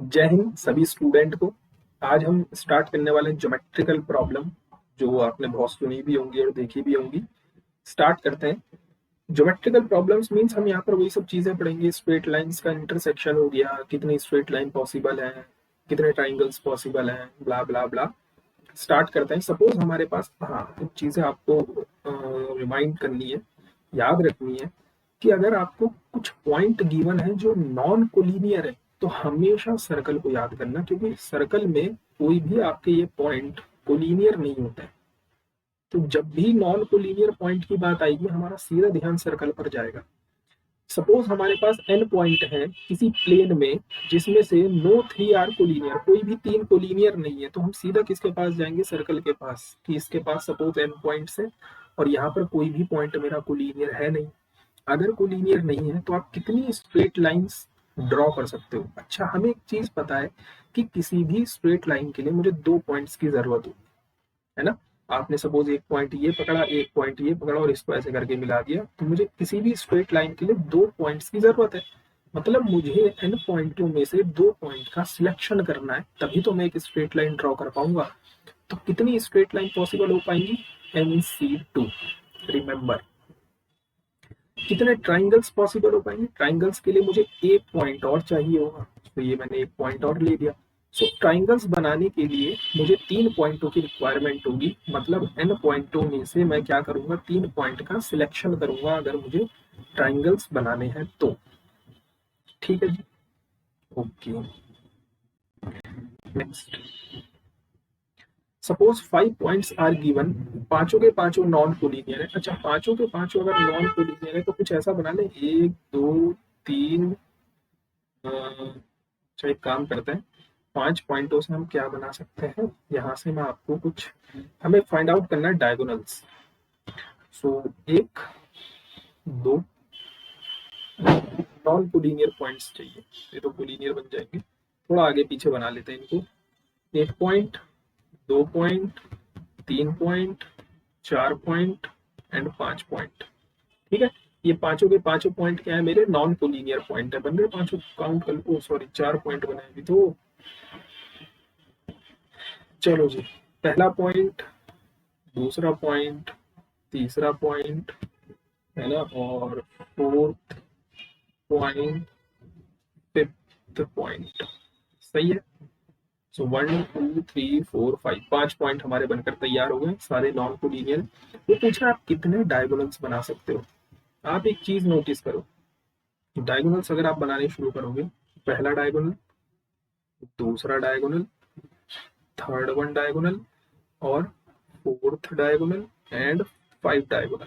जय हिंद सभी स्टूडेंट को। आज हम स्टार्ट करने वाले ज्योमेट्रिकल प्रॉब्लम जो आपने बहुत सुनी भी होंगी और देखी भी होंगी। स्टार्ट करते हैं। ज्योमेट्रिकल प्रॉब्लम्स मींस हम यहाँ पर वही सब चीजें पढ़ेंगे। स्ट्रेट लाइंस का इंटरसेक्शन हो गया, कितनी स्ट्रेट लाइन पॉसिबल है, कितने ट्राइंगल्स पॉसिबल हैं, ब्ला ब्ला ब्ला। स्टार्ट करते हैं। सपोज हमारे पास कुछ चीजें आपको रिमाइंड करनी है, याद रखनी है कि अगर आपको कुछ पॉइंट गिवन है जो नॉन कोलिनियर है तो हमेशा सर्कल को याद करना, क्योंकि सर्कल में कोई भी आपके ये पॉइंट कोलिनियर नहीं होता है। तो जब भी नॉन कोलिनियर पॉइंट की बात आएगी हमारा सीधा ध्यान सर्कल पर जाएगा। सपोज हमारे पास एन पॉइंट है किसी प्लेन में जिसमें से नो थ्री आर कोलिनियर, कोई भी तीन कोलिनियर नहीं है, तो हम सीधा किसके पास जाएंगे? सर्कल के पास, कि इसके पास सपोज एन पॉइंट्स है और यहाँ पर कोई भी पॉइंट मेरा कोलिनियर है नहीं। अगर कोलिनियर नहीं है तो आप कितनी स्ट्रेट लाइंस ड्रॉ कर सकते हो? अच्छा, हमें एक चीज पता है कि किसी भी स्ट्रेट लाइन के लिए मुझे दो पॉइंट्स की जरूरत होगी, है ना। आपने सपोज एक पॉइंट ये पकड़ा, एक पॉइंट ये पकड़ा और इसको ऐसे करके मिला दिया, तो मुझे किसी भी स्ट्रेट लाइन के लिए दो पॉइंट्स की जरूरत है। मतलब मुझे एन पॉइंटों में से दो पॉइंट का सिलेक्शन करना है, तभी तो मैं एक स्ट्रेट लाइन ड्रॉ कर पाऊंगा। तो कितनी स्ट्रेट लाइन पॉसिबल हो पाएंगी? NC2। रिमेंबर, कितने ट्राइंगल्स पॉसिबल हो पाएंगे? ट्राइंगल्स के लिए मुझे एक पॉइंट और चाहिए होगा, तो ये मैंने एक पॉइंट और ले दिया। सो ट्राइंगल्स बनाने के लिए मुझे तीन पॉइंटों की रिक्वायरमेंट होगी। मतलब एन पॉइंटों में से मैं क्या करूंगा? तीन पॉइंट का सिलेक्शन करूंगा अगर मुझे ट्राइंगल्स बनाने हैं तो। ठीक है जी, okay. Next, suppose 5 points are given, पांचों के पांचों नॉन कोलिनियर है। अच्छा, पांचों के पांचों अगर नॉन कोलिनियर है तो कुछ ऐसा बना ले, एक दो तीन, अच्छा एक काम करते हैं, पांच पॉइंटों से हम क्या बना सकते हैं? यहाँ से मैं आपको कुछ, हमें फाइंड आउट करना है डायगोनल्स। सो एक दो नॉन कोलिनियर पॉइंट्स चाहिए, ये तो कोलिनियर बन जाएंगे। थोड़ा आगे पीछे बना लेते हैं इनको। एक पॉइंट, दो पॉइंट, तीन पॉइंट, चार पॉइंट एंड पांच पॉइंट। ठीक है, ये पांचों के पांचों पॉइंट क्या है? मेरे नॉन कोलिनियर पॉइंट है। बन गए पांचों, काउंट कर लो। सॉरी, चार पॉइंट बनाए अभी तो। चलो जी, पहला पॉइंट, दूसरा पॉइंट, तीसरा पॉइंट, है ना, और फोर्थ पॉइंट, फिफ्थ पॉइंट। सही है। सो 1 2 3 4 5, पांच पॉइंट हमारे बनकर तैयार हो गए, सारे नॉन कोलिनियर। वो पूछ रहा है आप कितने डायगोनल्स बना सकते हो। आप एक चीज नोटिस करो, डायगोनल्स अगर आप बनाने शुरू करोगे, पहला डायगोनल, दूसरा डायगोनल, थर्ड वन डायगोनल और fourth diagonal and five diagonal,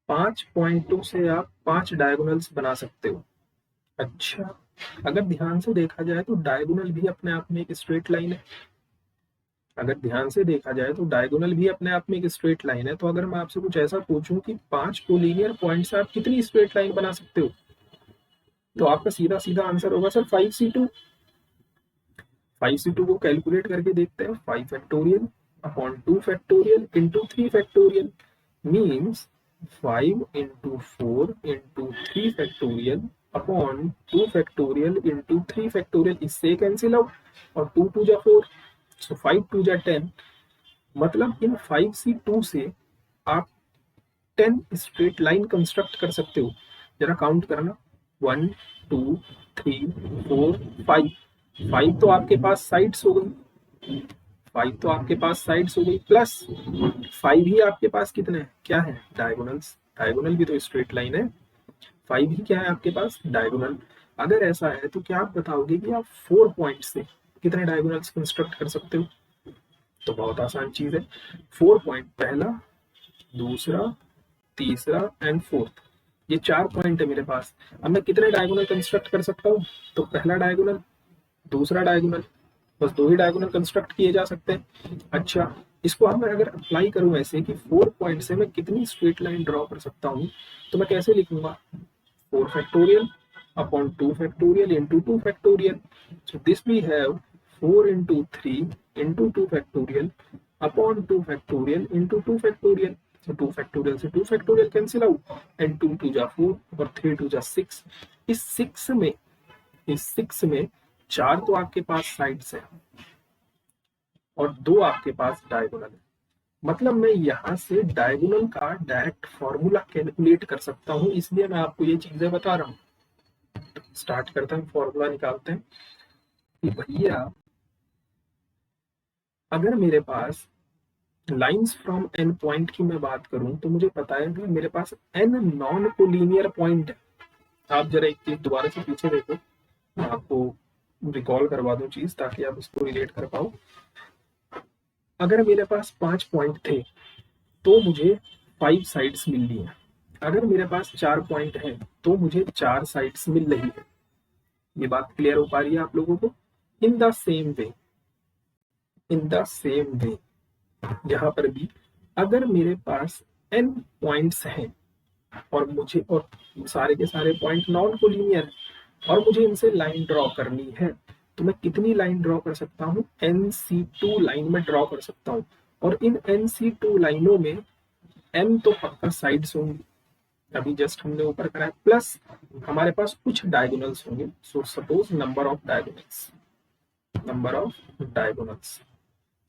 पांच पॉइंटों से आप पांच डायगोनल्स बना सकते हो। अच्छा, अगर ध्यान से देखा जाए तो डायगोनल भी अपने आप में एक स्ट्रेट लाइन है। अगर ध्यान से देखा जाए तो डायगोनल भी अपने आप में एक स्ट्रेट लाइन है। तो अगर मैं आपसे कुछ ऐसा पूछूं कि पांच कोलिनियर पॉइंट से आप कितनी स्ट्रेट लाइन बना सकते हो, तो आपका सीधा सीधा आंसर होगा सर 5C2। 5C2 को कैलकुलेट करके देखते हैं। 5 factorial upon 2 factorial into 3 factorial means 5 into 4 into 3 factorial upon 2 factorial into 3 factorial. इससे कैंसिल आउट और 2 2 जा 4, सो 5 2 जा 10। मतलब इन 5C2 से आप 10 स्ट्रेट लाइन कंस्ट्रक्ट कर सकते हो। जरा काउंट करना, 1 2 3 4 5। 5 तो आपके पास साइड्स हो गई, 5 तो आपके पास साइड्स हो गई, प्लस 5 ही आपके पास कितने हैं? क्या है? डायगोनल्स। डायगोनल भी तो स्ट्रेट लाइन है। 5 ही क्या है आपके पास? डायगोनल। अगर ऐसा है तो क्या आप बताओगे कि आप 4 पॉइंट से कितने डायगोनल्स कंस्ट्रक्ट कर सकते हो? तो बहुत आसान चीज है। 4 पॉइंट, पहला, दूसरा, तीसरा एंड फोर्थ, ये चार पॉइंट है मेरे पास। अब मैं कितने डायगोनल कंस्ट्रक्ट कर सकता हूँ? तो पहला डायगोनल, दूसरा डायगोनल, बस दो ही डायगोनल कंस्ट्रक्ट किए जा सकते हैं। अच्छा, इसको हम अगर अप्लाई करूं ऐसे कि 4 पॉइंट से मैं कितनी स्ट्रेट लाइन ड्रॉ कर सकता हूं, तो मैं कैसे लिखूंगा? 4 factorial upon 2 factorial into 2 factorial. So this we have 4 into 3 into 2 factorial upon 2 factorial into 2 factorial. So 2 factorial से 2 फैक्टोरियल कैंसिल आउट एंड 2 2 जा 4 और 3 2 जा 6। इस 6 में 4 तो आपके पास साइड्स है और 2 आपके पास डायगोनल है। मतलब मैं यहाँ से डायगोनल का डायरेक्ट फॉर्मूला कैलकुलेट कर सकता हूँ, इसलिए मैं आपको ये चीजें बता रहा हूँ। स्टार्ट करते हैं, फॉर्मूला निकालते हैं कि भैया अगर मेरे पास लाइंस फ्रॉम एन पॉइंट की मैं बात करूं तो मुझे पता है कि मेरे पास एन नॉन कोलिनियर पॉइंट है। आप जरा एक चीज दोबारा से पीछे देखो, मैं आपको रिकॉल करवा दूं चीज ताकि आप इसको रिलेट कर पाओ। अगर मेरे पास 5 पॉइंट थे तो मुझे 5 साइड्स मिल रही है। अगर मेरे पास 4 पॉइंट है तो मुझे 4 साइड्स मिल रही है। ये बात क्लियर हो पा रही है आप लोगों को? In the same way, in the same way यहाँ पर भी अगर मेरे पास n पॉइंट्स हैं और सारे के सारे पॉइंट नॉन कोलिनियर है और मुझे इनसे लाइन ड्रॉ करनी है, तो मैं कितनी लाइन ड्रॉ कर सकता हूँ? NC2 लाइन में ड्रॉ कर सकता हूँ। और इन NC2 लाइनों में n तो पक्का साइड्स होंगी, अभी जस्ट हमने ऊपर करा है, प्लस हमारे पास कुछ डायगोनल्स होंगे। So suppose number of diagonals, number of diagonals.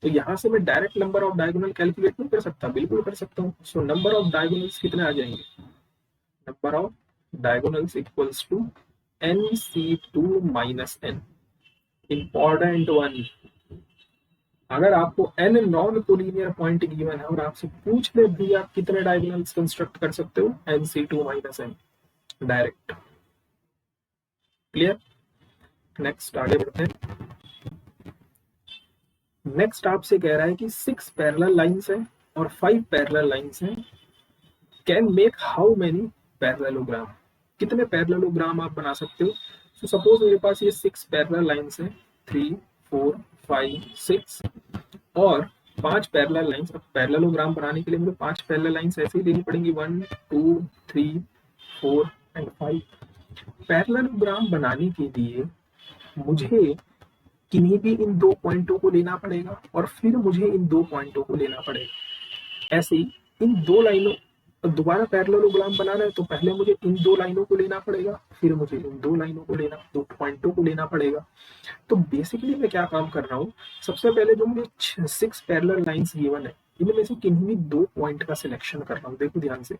तो यहाँ से मैं direct number of diagonal calculate नहीं कर सकता? बिल्कुल कर सकता हूँ। सो नंबर ऑफ डायगोनल्स कितने आ जाएंगे? Number of diagonals equals to NC2 minus n। Important one, अगर आपको n non collinear point given है और आपसे पूछ ले भी आप कितने डायगोनल्स कंस्ट्रक्ट कर सकते हो? NC2 minus n, direct. Clear? Next आगे बढ़ते हैं। नेक्स्ट आपसे कह रहा है कि 6 पैरेलल लाइंस है और 5 पैरेलल लाइंस हैं, can make how many parallelogram? कितने पैरेललोग्राम आप बना सकते हो? सो सपोज मेरे पास ये 6 पैरेलल लाइंस हैं, 3 4 5 6 और 5 पैरेलल लाइंस। अब पैरेललोग्राम बनाने के लिए मुझे 5 पैरेलल लाइंस ऐसे ही लेनी पड़ेंगी, 1 2 3 4 एंड 5। पैरेललोग्राम बनाने के लिए मुझे किन्हीं भी इन 2 पॉइंटों को लेना पड़ेगा और फिर मुझे इन 2 पॉइंटों को लेना पड़ेगा। ऐसे ही इन 2 लाइनों, दोबारा पैरेललोग्राम बनाना है तो पहले मुझे इन 2 लाइनों को लेना पड़ेगा, फिर मुझे इन 2 लाइनों को लेना, 2 पॉइंटों को लेना पड़ेगा। तो बेसिकली मैं क्या काम कर रहा हूँ, सबसे पहले जो मुझे 6 पैरेलल लाइंस गिवन है इनमें से किन्हीं भी 2 पॉइंट का सिलेक्शन कर रहा हूँ। देखो ध्यान से,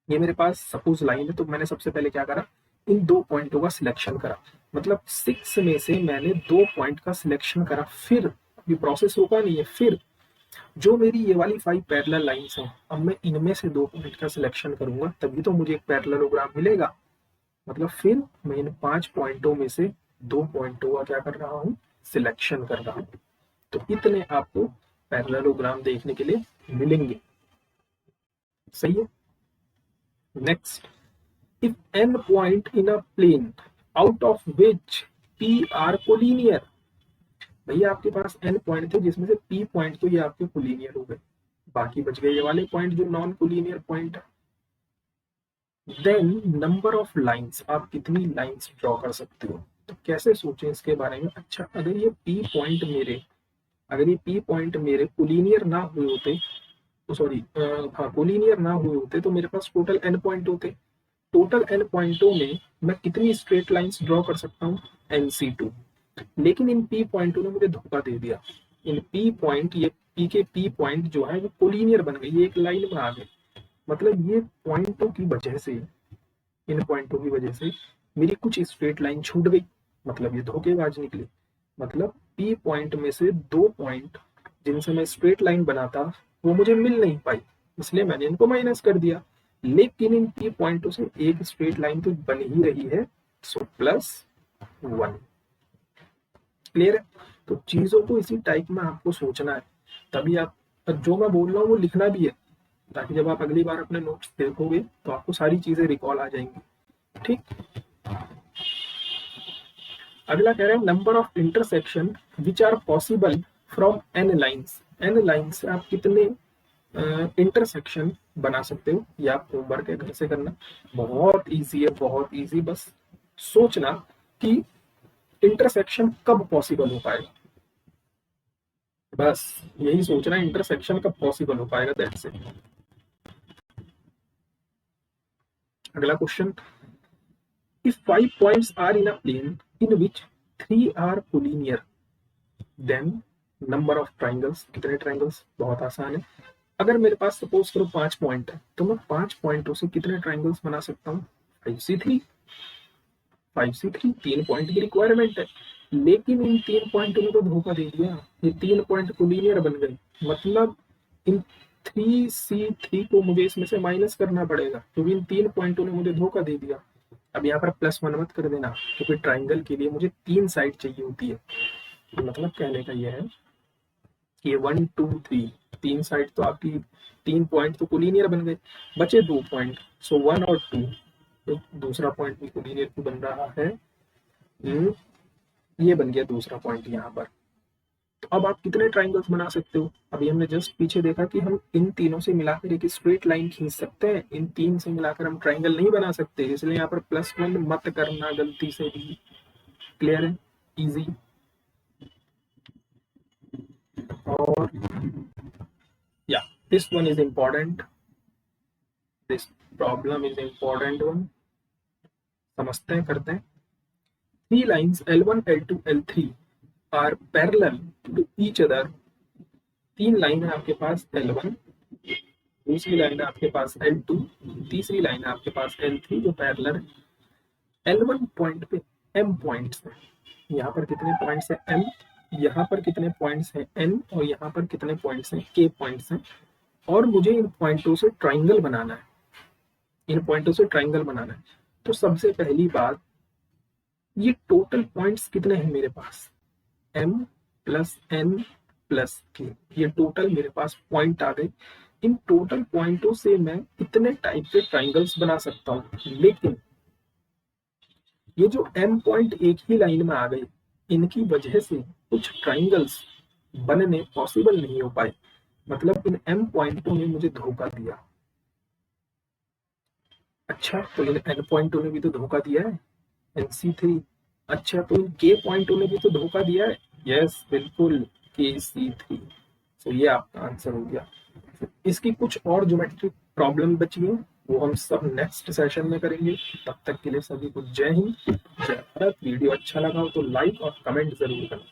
ये मेरे पास सपोज लाइन है तो मैंने सबसे पहले क्या करा, इन 2 पॉइंटों का सिलेक्शन करा। मतलब 6 में से मैंने 2 पॉइंट का सिलेक्शन करा, फिर अभी प्रोसेस रुका नहीं है, फिर जो मेरी ये वाली 5 पैरेलल लाइंस हैं, अब मैं इनमें से 2 पॉइंट का सिलेक्शन करूंगा तभी तो मुझे एक पैरेललोग्राम मिलेगा। मतलब फिर मैं इन 5 पॉइंटों में से 2 पॉइंटों का क्या कर रहा हूँ, सिलेक्शन कर रहा हूँ। तो इतने आपको पैरेललोग्राम देखने के लिए मिलेंगे। सही है? Next, if n point in a plane out of which p are collinear, भैया आपके पास n पॉइंट थे जिसमें से p पॉइंट तो ये आपके कोलिनियर हो गए, बाकी बच गए ये वाले पॉइंट जो नॉन कोलिनियर पॉइंट है। देन नंबर ऑफ लाइंस, आप कितनी लाइंस ड्रॉ कर सकते हो? तो कैसे सोचें इसके बारे में? अच्छा, अगर ये p पॉइंट मेरे, अगर ये p पॉइंट मेरे कोलिनियर ना हुए होते, सॉरी हाँ कोलिनियर ना हुए होते तो मेरे पास टोटल n पॉइंट होते। टोटल n पॉइंटों में मैं कितनी स्ट्रेट लाइंस ड्रॉ कर सकता हूँ? NC2। लेकिन इन p पॉइंटों ने मुझे धोखा दे दिया। इन p पॉइंट, ये p के p पॉइंट जो है वो कोलिनियर बन गए, ये एक लाइन में आ गए। मतलब ये पॉइंटों की वजह से, इन पॉइंटों की वजह से मेरी कुछ स्ट्रेट लाइन छूट गई, मतलब ये धोखेबाज निकले। मतलब p पॉइंट में से 2 पॉइंट जिनसे मैं स्ट्रेट लाइन बनाता वो मुझे मिल नहीं पाई, इसलिए मैंने इनको माइनस कर दिया। लेकिन इन p पॉइंटों से एक स्ट्रेट लाइन तो बन ही रही है, सो +1। क्लियर है? तो चीजों को इसी टाइप में आपको सोचना है, तभी आप जो मैं बोल रहा हूँ वो लिखना भी है, ताकि जब आप अगली बार अपने नोट्स देखोगे तो आपको सारी चीजें रिकॉल आ जाएंगी। ठीक, अगला कह रहे हैं number of intersection which are possible from n lines. n lines से आप कितने इंटरसेक्शन बना सकते हो? ये आप होमवर्क है, घर से करना, बहुत इजी है, बहुत इजी। बस सोचना कि इंटरसेक्शन कब पॉसिबल हो पाएगा, बस यही सोचना, इंटरसेक्शन कब पॉसिबल हो पाएगा, दैट्स इट। अगला question, if 5 points are in a plane in which 3 are collinear then number of triangles, कितने ट्राइंगल्स, बहुत आसान है। अगर मेरे पास सपोज करो 5 पॉइंट है तो मैं 5 पॉइंटों से कितने ट्राइंगल्स बना सकता हूँ, 5C3, 5C3 3 पॉइंट की रिक्वायरमेंट है। लेकिन इन 3 पॉइंटों ने तो धोखा दे दिया, ये 3 पॉइंट कोलिनियर बन गए, मतलब इन 3C3 को मुझे इसमें से माइनस करना पड़ेगा क्योंकि इन 3 पॉइंटों ने मुझे धोखा दे दिया। अब यहाँ पर +1 मत कर देना क्योंकि ट्राइंगल के लिए मुझे 3 साइड चाहिए होती है। मतलब कहने का यह है कि 1 2 3 3 साइड तो आपकी 3 पॉइंट तो कोलिनियर बन गए, बचे 2 पॉइंट, सो 1 और 2, तो दूसरा पॉइंट भी कोलिनियर क्यों बन रहा है, ये बन गया दूसरा पॉइंट यहाँ पर। तो अब आप कितने ट्राइंगल्स बना सकते हो, अभी हमने जस्ट पीछे देखा कि हम इन तीनों से मिलाकर एक स्ट्रेट लाइन खींच सकते हैं, इन 3 से मिलाकर हम ट्राइंगल नहीं बना सकते, इसलिए यहाँ पर +1 मत करना गलती से भी। क्लियर है, इजी। और या this one is important, this problem is important one, समझते हैं, करते हैं। 3 lines L1 L2 L3 are parallel to each other. 3 line है आपके पास L1, दूसरी लाइन है आपके पास L2, तीसरी लाइन है आपके पास L3 जो पैरेलल है। L1 पॉइंट पे M पॉइंट्स हैं, यहाँ पर कितने पॉइंट्स हैं M, यहाँ पर कितने पॉइंट्स हैं N, और यहाँ पर कितने पॉइंट्स हैं K पॉइंट्स हैं। और मुझे इन पॉइंटों से ट्राइंगल बनाना है, इन पॉइंटों से ट्राइंगल बनाना है। तो सबसे पहली बात, ये टोटल पॉइंट्स कितने हैं मेरे पास, M plus N plus K, ये टोटल मेरे पास पॉइंट आ गए। इन टोटल पॉइंटों से मैं इतने टाइप के ट्राइंगल्स बना सकता हूँ, लेकिन ये जो M पॉइंट एक ही लाइन में आ गए, इनकी वजह से कुछ ट्राइंगल्स बनने पॉसिबल नहीं हो पाए, मतलब इन M पॉइंटों ने मुझे धोखा दिया। अच्छा, तो इन N पॉइंटों ने भी तो धोखा दिया है, NC3। अच्छा, तो इन K पॉइंटों ने भी तो धोखा दिया है, यस बिल्कुल, KC3। तो ये आपका आंसर हो गया। इसकी कुछ और ज्योमेट्रिक प्रॉब्लम बची है, वो हम सब नेक्स्ट सेशन में करेंगे। तब तक के लिए सभी को जय हिंद, जय भारत। वीडियो अच्छा लगा हो तो लाइक और कमेंट जरूर करें।